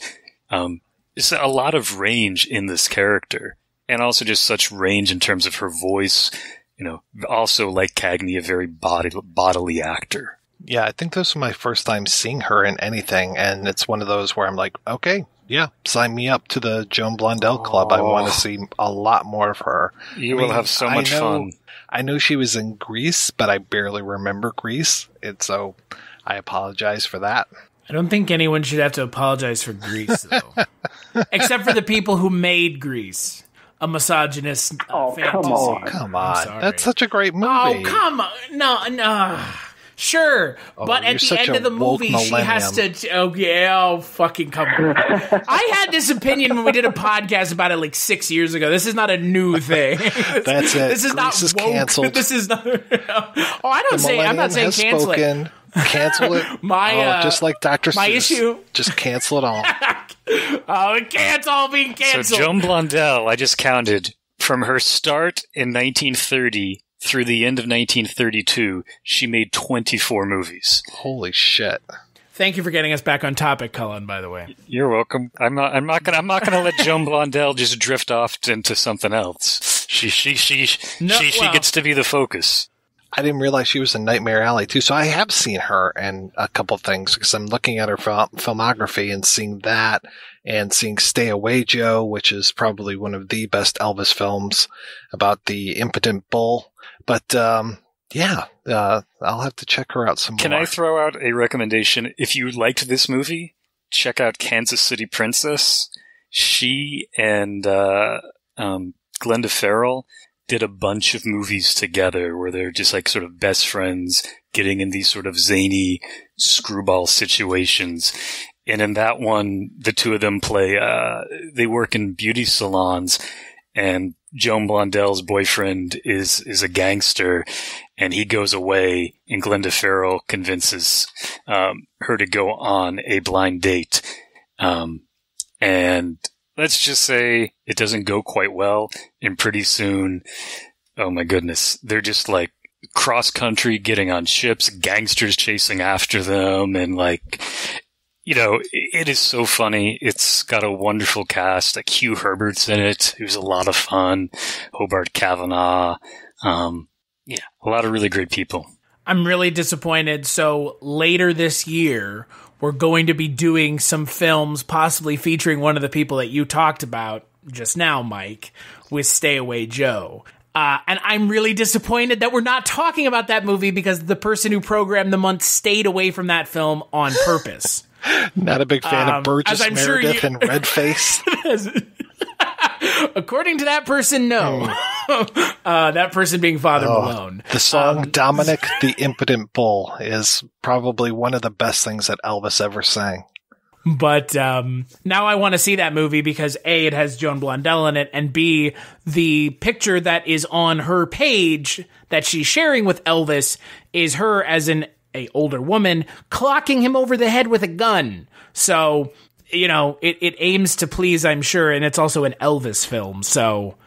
There's a lot of range in this character, and also just such range in terms of her voice. Also like Cagney, a very bodily actor. Yeah, I think this was my first time seeing her in anything, and it's one of those where I'm like, okay, yeah, sign me up to the Joan Blondell Club. I want to see a lot more of her. You will have so much fun. I know she was in Grease, but I barely remember Grease, and so I apologize for that. I don't think anyone should have to apologize for Grease, though. Except for the people who made Grease. A misogynist fantasy. Come on. That's such a great movie. Oh, come on. No. Sure, but at the end of the movie, she has to... fucking come on. I had this opinion when we did a podcast about it like 6 years ago. This is not a new thing. That's it. This is not woke. Canceled. This is not... I'm not saying cancel it. Cancel it. Just like Dr. My Seuss. issue... Just cancel it all. It can't all be canceled. So Joan Blondell, I just counted, from her start in 1930... through the end of 1932, she made 24 movies. Holy shit! Thank you for getting us back on topic, Cullen. By the way, you're welcome. I'm not gonna let Joan Blondell just drift off into something else. She gets to be the focus. I didn't realize she was in Nightmare Alley too. So I have seen her in a couple things because I'm looking at her filmography and seeing that, and seeing Stay Away Joe, which is probably one of the best Elvis films about the impotent bull. But I'll have to check her out some more. Can I throw out a recommendation? If you liked this movie, check out Kansas City Princess. She and Glenda Farrell did a bunch of movies together where they're just like sort of best friends getting in these sort of zany screwball situations. And in that one, the two of them they work in beauty salons, and Joan Blondell's boyfriend is a gangster, and he goes away, and Glenda Farrell convinces her to go on a blind date. And let's just say it doesn't go quite well, and pretty soon, oh my goodness, they're just like cross country getting on ships, gangsters chasing after them, and like, you know, it is so funny. It's got a wonderful cast. Like Hugh Herbert's in it, who's a lot of fun. Hobart Kavanaugh. A lot of really great people. I'm really disappointed. So later this year, we're going to be doing some films possibly featuring one of the people that you talked about just now, Mike, with Stay Away Joe. And I'm really disappointed that we're not talking about that movie because the person who programmed the month stayed away from that film on purpose. Not a big fan of Burgess Meredith and Redface. According to that person, no. That person being Father Malone. The song Dominic the Impotent Bull is probably one of the best things that Elvis ever sang. But now I want to see that movie because A, it has Joan Blondell in it, and B, the picture that is on her page that she's sharing with Elvis is her as an older woman clocking him over the head with a gun. So, you know, it aims to please, I'm sure, and it's also an Elvis film. So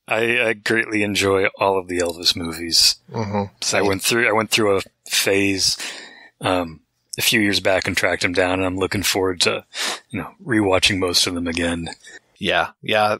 I greatly enjoy all of the Elvis movies. Mm-hmm. So I went through a phase a few years back and tracked them down, and I'm looking forward to, you know, rewatching most of them again. Yeah,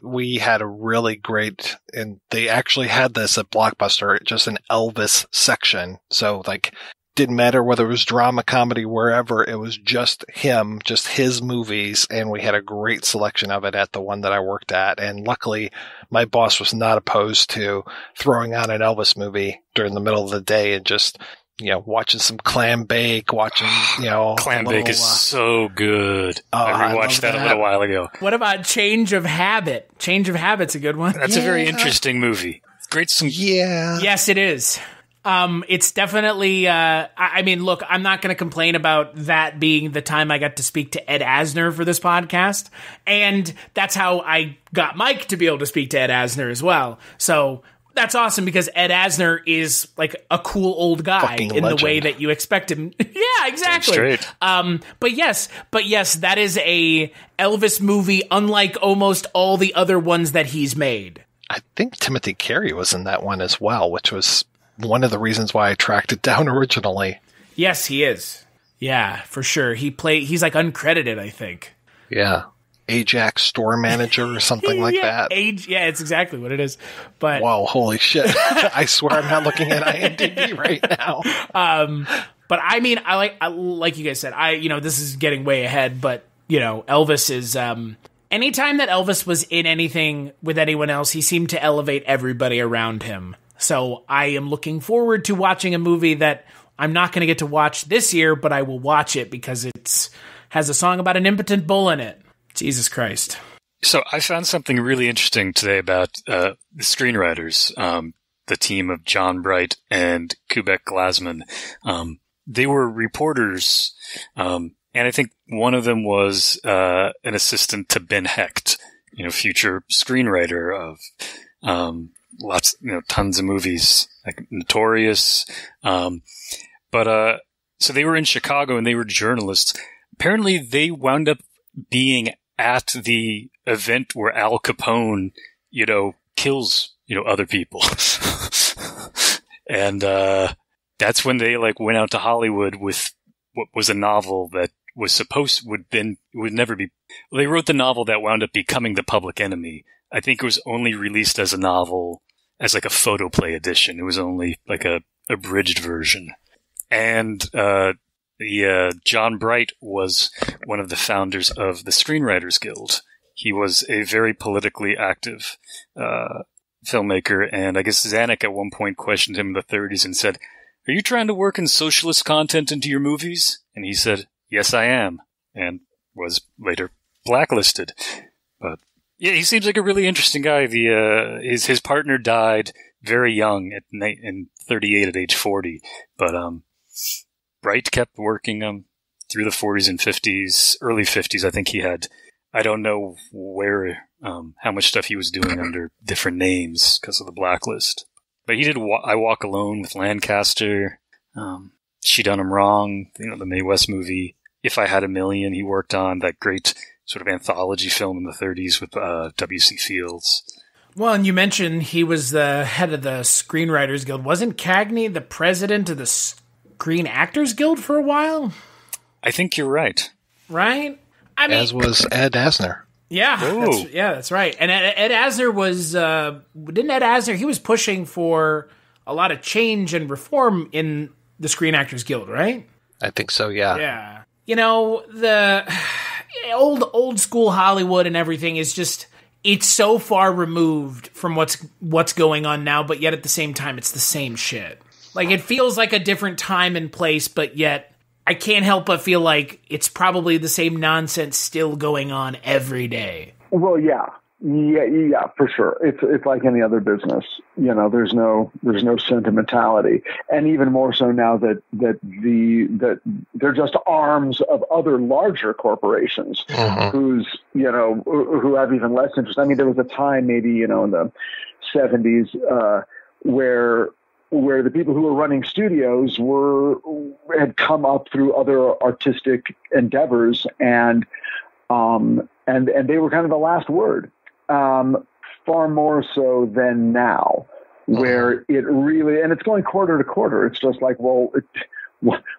we had a really great, and they actually had this at Blockbuster, just an Elvis section. So like, didn't matter whether it was drama, comedy, wherever, it was just him, just his movies, and we had a great selection of it at the one that I worked at. And luckily, my boss was not opposed to throwing on an Elvis movie during the middle of the day and just, you know, watching some clam bake, Clam bake is so good. I rewatched that a little while ago. What about Change of Habit? Change of Habit's a good one. That's a very interesting movie. Great. Yes, it is. It's definitely, I mean, look, I'm not going to complain about that being the time I got to speak to Ed Asner for this podcast. And that's how I got Mike to be able to speak to Ed Asner as well. So that's awesome because Ed Asner is like a cool old guy in the way that you expect him. Yeah, exactly. But yes, that is a Elvis movie unlike almost all the other ones that he's made. I think Timothy Carey was in that one as well, which was one of the reasons why I tracked it down originally. Yes, he is. Yeah, for sure. He's like uncredited, I think. Yeah. Ajax store manager or something like that. Yeah, it's exactly what it is. But whoa, holy shit. I swear I'm not looking at IMDb right now. But I mean, I like you guys said, this is getting way ahead, but you know, Elvis is anytime that Elvis was in anything with anyone else, he seemed to elevate everybody around him. So I am looking forward to watching a movie that I'm not going to get to watch this year, but I will watch it because it has a song about an impotent bull in it. Jesus Christ. So I found something really interesting today about the screenwriters, the team of John Bright and Kubek Glasman. They were reporters, and I think one of them was an assistant to Ben Hecht, future screenwriter of tons of movies, like Notorious. But so they were in Chicago and they were journalists. Apparently they wound up being at the event where Al Capone, kills, other people. And that's when they went out to Hollywood with what was a novel that was would never be. Well, they wrote the novel that wound up becoming The Public Enemy. I think it was only released as a novel, as a photoplay edition. It was only a abridged version. And John Bright was one of the founders of the Screenwriters Guild. He was a very politically active filmmaker, and I guess Zanuck at one point questioned him in the 30s and said, "Are you trying to work in socialist content into your movies?" And he said, "Yes, I am," and was later blacklisted. But yeah, he seems like a really interesting guy. His partner died very young in 38 at age 40, but Bright kept working through the 40s and 50s, early 50s. I think he had, I don't know how much stuff he was doing under different names because of the blacklist. But he did I Walk Alone with Lancaster. She Done Him Wrong, the Mae West movie. If I Had a Million, he worked on that great sort of anthology film in the 30s with W.C. Fields. Well, and you mentioned he was the head of the Screenwriters Guild. Wasn't Cagney the president of the Screen Actors Guild for a while? I think you're right. Right? I mean, as was Ed Asner. Yeah, that's right. And Ed Asner was, didn't Ed Asner, he was pushing for a lot of change and reform in the Screen Actors Guild, right? I think so, yeah. Yeah. The old school Hollywood and everything is just, it's so far removed from what's going on now, but yet at the same time, it's the same shit. Like, it feels like a different time and place, but yet I can't help but feel like it's probably the same nonsense still going on every day. Well, yeah, for sure. It's like any other business. There's no sentimentality, and even more so now that they're just arms of other larger corporations who have even less interest. I mean, there was a time maybe in the 70s where the people who were running studios had come up through other artistic endeavors, and they were kind of the last word, far more so than now, where it really, and it's going quarter to quarter. It's just like, well,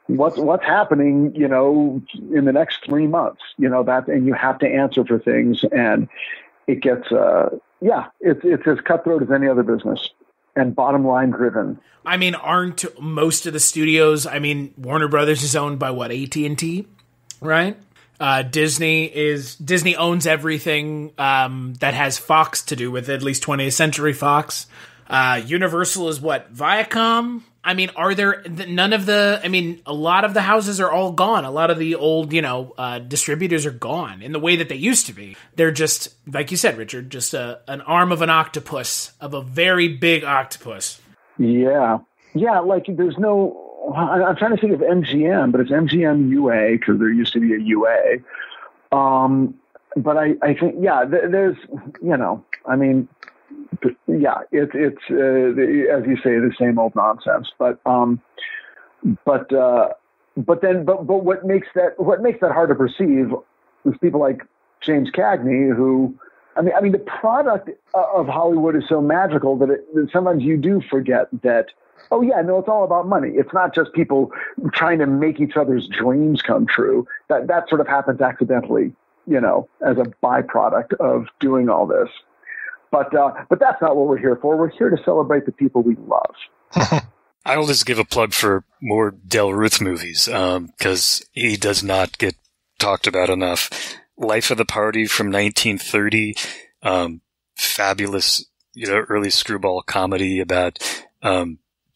what's happening, in the next 3 months, and you have to answer for things, and it gets, it's as cutthroat as any other business. And bottom line driven. I mean, aren't most of the studios? I mean, Warner Brothers is owned by what, AT&T, right? Disney owns everything that has Fox to do with it, at least 20th Century Fox. Universal is what, Viacom? I mean, are there none of the? I mean, a lot of the houses are all gone. A lot of the old, distributors are gone in the way that they used to be. They're just, like you said, Richard, just an arm of an octopus, of a very big octopus. Yeah. Like there's no. I'm trying to think of MGM, but it's MGM UA because there used to be a UA. But I think there's I mean. Yeah, it's as you say, the same old nonsense. But what makes that hard to perceive is people like James Cagney, who, I mean, the product of Hollywood is so magical that sometimes you do forget that. Oh yeah, no, it's all about money. It's not just people trying to make each other's dreams come true. That sort of happens accidentally, as a byproduct of doing all this. But that's not what we're here for. We're here to celebrate the people we love. I'll just give a plug for more Del Ruth movies, because he does not get talked about enough. Life of the Party from 1930, fabulous, early screwball comedy about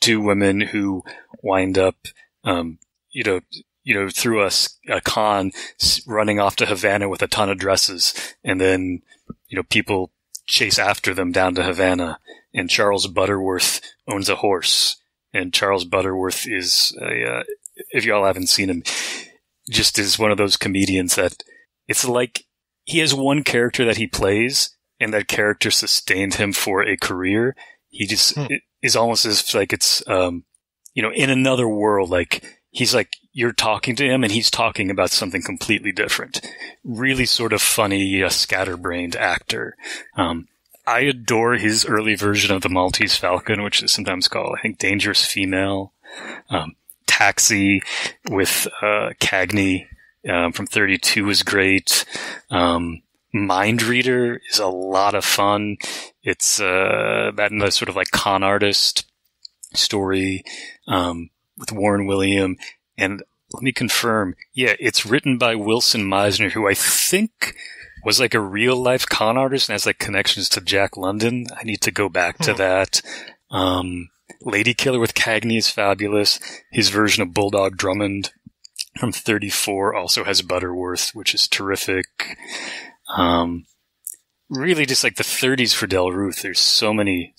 two women who wind up, through a con running off to Havana with a ton of dresses, and then, people chase after them down to Havana, and Charles Butterworth owns a horse, and Charles Butterworth is if y'all haven't seen him, just is one of those comedians that it's like he has one character that he plays, and that character sustained him for a career. He just is almost as like it's in another world, like he's like you're talking to him and he's talking about something completely different. Really sort of funny, scatterbrained actor. I adore his early version of the Maltese Falcon, which is sometimes called, I think, Dangerous Female. Taxi with Cagney from 32 is great. Mind Reader is a lot of fun. It's that and the sort of like con artist. story with Warren William. And let me confirm, yeah, it's written by Wilson Meisner, who I think was like a real-life con artist and has like connections to Jack London. I need to go back to that. Lady Killer with Cagney is fabulous. His version of Bulldog Drummond from 34 also has Butterworth, which is terrific. Really just like the 30s for Del Ruth. There's so many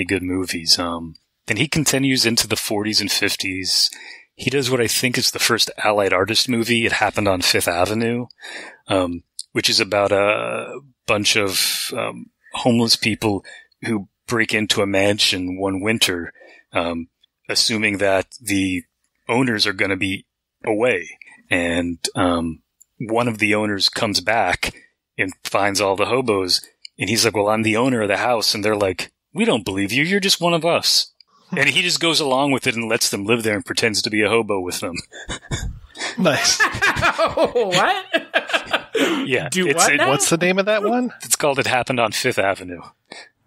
good movies. Then he continues into the 40s and 50s. He does what I think is the first Allied artist movie. It Happened on Fifth Avenue, which is about a bunch of homeless people who break into a mansion one winter, assuming that the owners are going to be away. And one of the owners comes back and finds all the hobos. And he's like, well, I'm the owner of the house. And they're like, we don't believe you. You're just one of us. And he just goes along with it and lets them live there and pretends to be a hobo with them. Nice. What? Yeah. What's the name of that one? It's called It Happened on Fifth Avenue.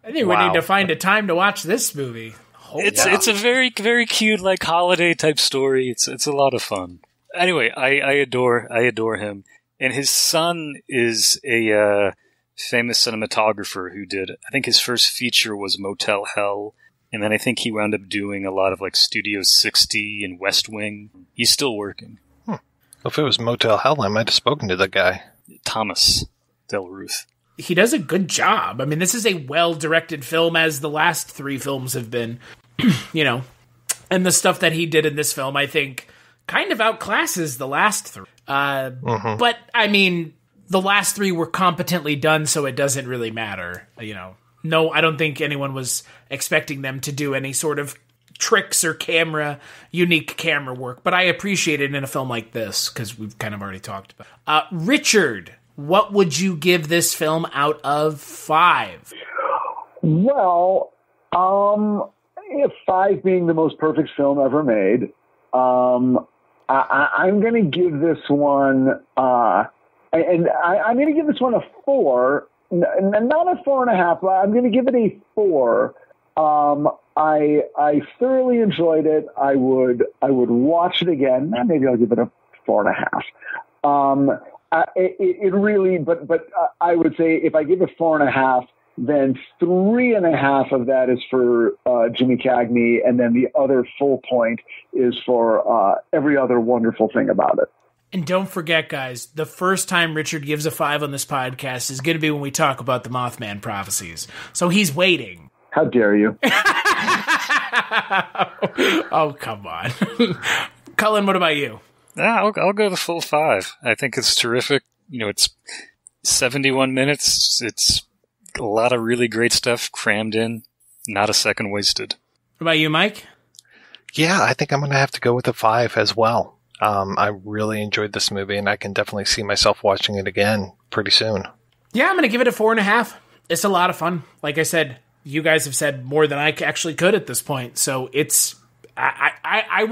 I think we need to find a time to watch this movie. It's a very, very cute, like, holiday type story. It's a lot of fun. Anyway, I adore him. And his son is a famous cinematographer who did, I think his first feature was Motel Hell. And then I think he wound up doing a lot of like Studio 60 and West Wing. He's still working. Well, if it was Motel Hell, I might have spoken to the guy. Thomas Del Ruth. He does a good job. I mean, this is a well-directed film, as the last three films have been, you know. And the stuff that he did in this film, I think, kind of outclasses the last three. But, I mean, the last three were competently done, so it doesn't really matter, you know. No, I don't think anyone was expecting them to do any sort of tricks or unique camera work, but I appreciate it in a film like this, because we've kind of already talked about it. Richard, what would you give this film out of 5? Well, 5 being the most perfect film ever made, I'm going to give this one, I'm going to give this one a 4, not a 4.5, but I'm going to give it a 4. I thoroughly enjoyed it. I would watch it again. Maybe I'll give it a 4.5. It really, but I would say if I give it 4.5, then 3.5 of that is for Jimmy Cagney, and then the other full point is for every other wonderful thing about it. And don't forget, guys, the first time Richard gives a 5 on this podcast is going to be when we talk about the Mothman prophecies. So he's waiting. How dare you? Oh, come on. Cullen, what about you? I'll go the full 5. I think it's terrific. You know, it's 71 minutes. It's a lot of really great stuff crammed in. Not a second wasted. What about you, Mike? Yeah, I think I'm going to have to go with a 5 as well. I really enjoyed this movie, and I can definitely see myself watching it again pretty soon. Yeah, I'm going to give it a 4.5. It's a lot of fun. Like I said, you guys have said more than I actually could at this point. So it's, I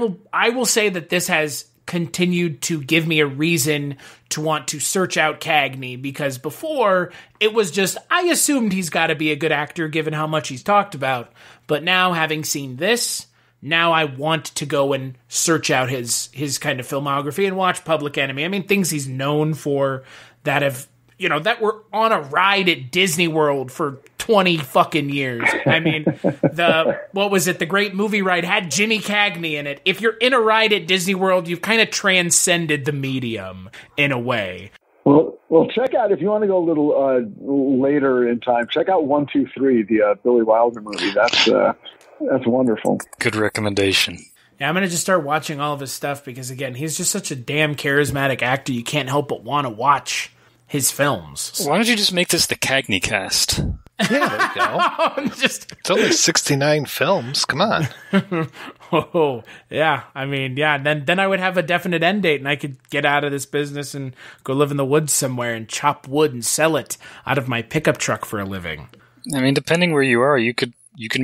will say that this has continued to give me a reason to want to search out Cagney, because before it was just, I assumed he's got to be a good actor given how much he's talked about. But now, having seen this, now I want to go and search out his kind of filmography and watch Public Enemy. I mean, things he's known for that have, you know, that were on a ride at Disney World for 20 fucking years. I mean, the Great Movie Ride had Jimmy Cagney in it. If you're in a ride at Disney World, you've kind of transcended the medium in a way. Well, check out, if you want to go a little later in time, check out 1, 2, 3, the Billy Wilder movie. That's wonderful. Good recommendation. Yeah, I'm going to just start watching all of his stuff because, again, he's just such a damn charismatic actor. You can't help but want to watch his films. Why don't you just make this the Cagney cast? Yeah, there you go. It's only 69 films. Come on. Oh, yeah. I mean, yeah. Then I would have a definite end date, and I could get out of this business and go live in the woods somewhere and chop wood and sell it out of my pickup truck for a living. I mean, depending where you are, you can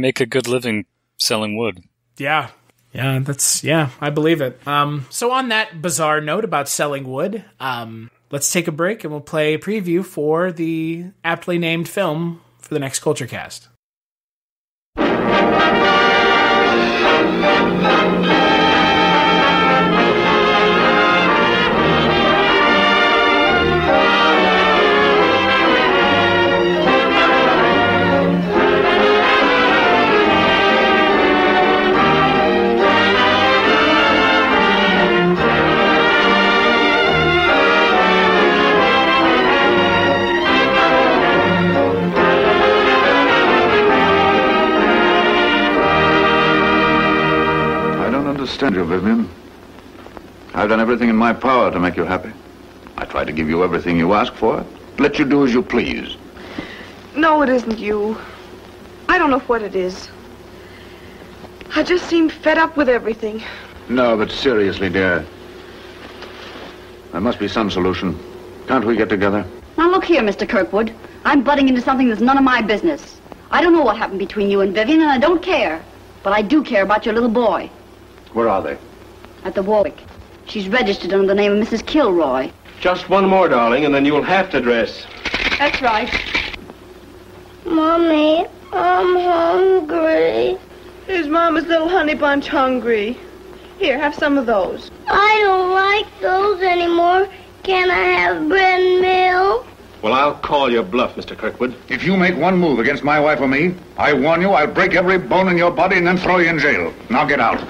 make a good living selling wood. Yeah. Yeah, I believe it. So on that bizarre note about selling wood, let's take a break and we'll play a preview for the aptly named film for the next Culture Cast. understand you, Vivian. I've done everything in my power to make you happy. I try to give you everything you ask for. Let you do as you please. No, it isn't you. I don't know what it is. I just seem fed up with everything. No, but seriously, dear. There must be some solution. Can't we get together? Now look here, Mr. Kirkwood. I'm butting into something that's none of my business. I don't know what happened between you and Vivian, and I don't care. But I do care about your little boy. Where are they? At the Warwick. She's registered under the name of Mrs. Kilroy. Just one more, darling, and then you'll have to dress. That's right. Mommy, I'm hungry. Is Mama's little honey bunch hungry? Here, have some of those. I don't like those anymore. Can I have bread and milk? Well, I'll call your bluff, Mr. Kirkwood. If you make one move against my wife or me, I warn you, I'll break every bone in your body and then throw you in jail. Now get out.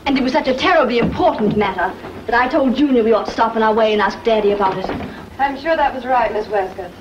And it was such a terribly important matter that I told Junior we ought to stop on our way and ask Daddy about it. I'm sure that was right, Miss Westcott.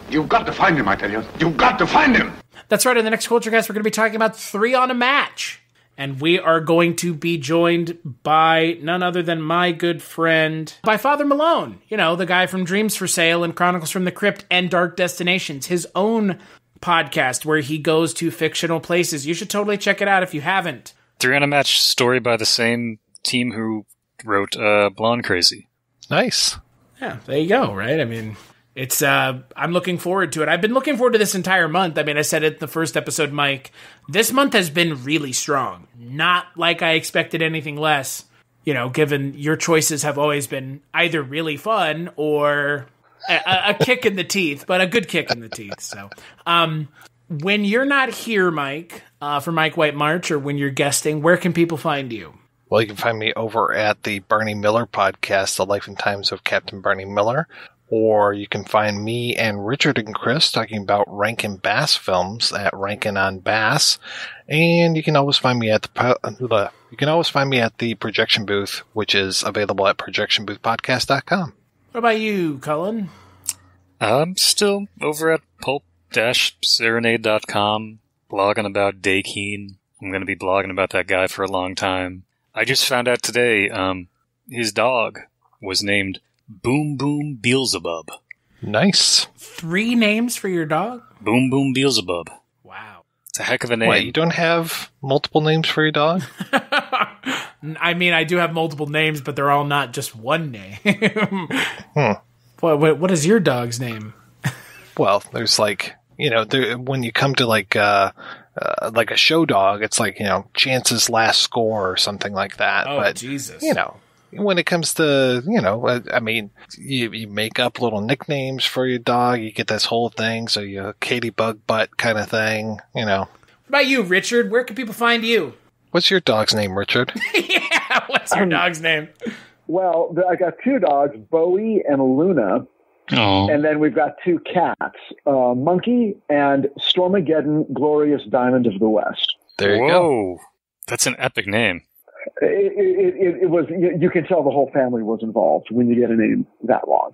You've got to find him, I tell you. You've got to find him. That's right. In the next Culturecast, we're going to be talking about 3 on a Match. And we are going to be joined by none other than my good friend, by Father Malone. You know, the guy from Dreams for Sale and Chronicles from the Crypt and Dark Destinations. His own podcast where he goes to fictional places. You should totally check it out if you haven't. 3 on a Match, story by the same team who wrote Blonde Crazy. Nice. Yeah, there you go, right? I mean, it's, I'm looking forward to it. I've been looking forward to this entire month. I mean, I said it in the first episode, Mike. This month has been really strong. Not like I expected anything less, you know, given your choices have always been either really fun or a kick in the teeth, but a good kick in the teeth. So, when you're not here, Mike, for Mike White March, or when you're guesting, where can people find you? Well, you can find me over at the Barney Miller podcast, The Life and Times of Captain Barney Miller. Or you can find me and Richard and Chris talking about Rankin Bass films at Rankin on Bass. And you can always find me at the projection booth, which is available at projectionboothpodcast.com. What about you, Cullen? I'm still over at pulp-serenade.com, blogging about Daykeen. I'm going to be blogging about that guy for a long time. I just found out today his dog was named Boom Boom Beelzebub. Nice. 3 names for your dog? Boom Boom Beelzebub. Wow. It's a heck of a name. Wait, you don't have multiple names for your dog? I mean, I do have multiple names, but they're all not just one name. What is your dog's name? Well, there's when you come to like a show dog, it's like, Chance's Last Score or something like that. Oh, but, Jesus. When it comes to, I mean, you make up little nicknames for your dog. You get this whole thing. So Katie Bug Butt kind of thing, What about you, Richard? Where can people find you? What's your dog's name, Richard? Yeah, what's your dog's name? Well, I got 2 dogs, Bowie and Luna. Oh. And then we've got 2 cats, Monkey and Stormageddon, Glorious Diamond of the West. There you Whoa. go. That's an epic name. It was, you can tell the whole family was involved when you get a name that long.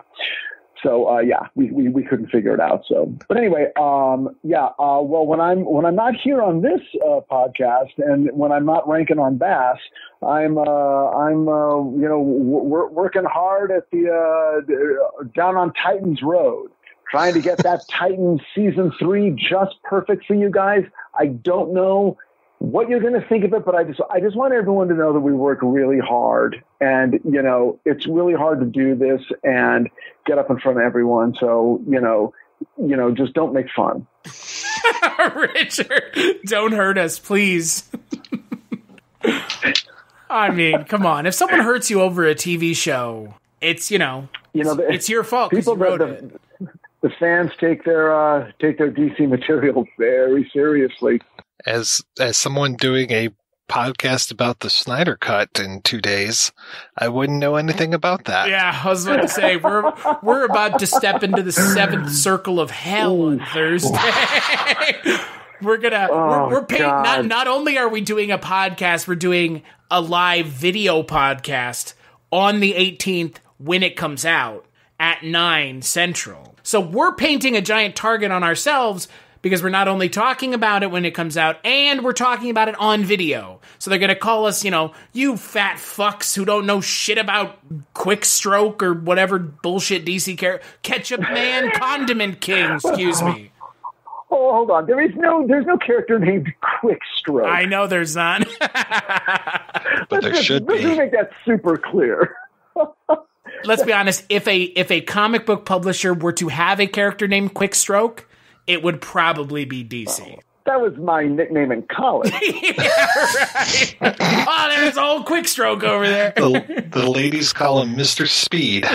So, we couldn't figure it out. So, but anyway, well, when I'm not here on this podcast and when I'm not ranking on Bass, I'm working hard at the down on Titans Road, trying to get that Titans season 3 just perfect for you guys. I don't know what you're going to think of it, but I just want everyone to know that we work really hard, and it's really hard to do this and get up in front of everyone. So just don't make fun. Richard, don't hurt us, please. I mean, come on. If someone hurts you over a TV show, it's it's your fault. People the fans take their DC material very seriously. As someone doing a podcast about the Snyder Cut in 2 days, I wouldn't know anything about that. Yeah, I was about to say we're about to step into the 7th circle of hell on Thursday. We're painting. Not only are we doing a podcast, we're doing a live video podcast on the 18th when it comes out at 9 Central. So we're painting a giant target on ourselves because we're not only talking about it when it comes out, and we're talking about it on video. So they're going to call us, you fat fucks who don't know shit about Quick Stroke or whatever bullshit DC character. Ketchup Man, Condiment King, excuse me. Oh, hold on. There's no character named Quick Stroke. I know there's not. But there should be. Let's make that super clear. Let's be honest. If a comic book publisher were to have a character named Quick Stroke, it would probably be DC. That was my nickname in college. Yeah, right. Oh, there's old Quick Stroke over there. The ladies call him Mr. Speed.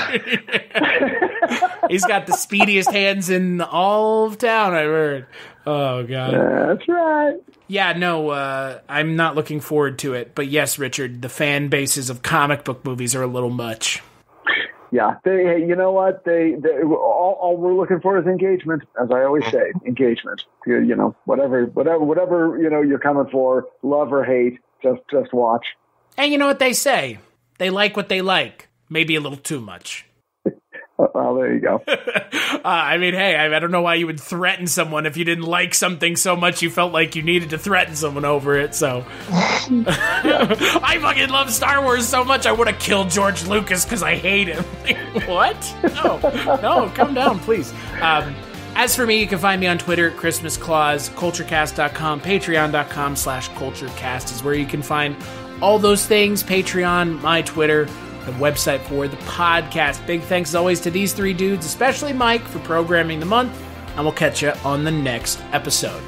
He's got the speediest hands in all of town, I've heard. Oh, God. That's right. Yeah, no, I'm not looking forward to it. But yes, Richard, the fan bases of comic book movies are a little much. Yeah, you know what? All we're looking for is engagement, as I always say, engagement. Whatever you're coming for, love or hate, just watch. And you know what they say? They like what they like. Maybe a little too much. Well, there you go. I mean, hey, I don't know why you would threaten someone if you didn't like something so much you felt like you needed to threaten someone over it, so. I fucking love Star Wars so much I would have killed George Lucas because I hate him. What? No, calm down, please. As for me, you can find me on Twitter at Christmas Claus, culturecast.com, patreon.com/culturecast is where you can find all those things, Patreon, my Twitter, the website for the podcast. Big thanks as always to these three dudes, especially Mike, for programming the month, and we'll catch you on the next episode.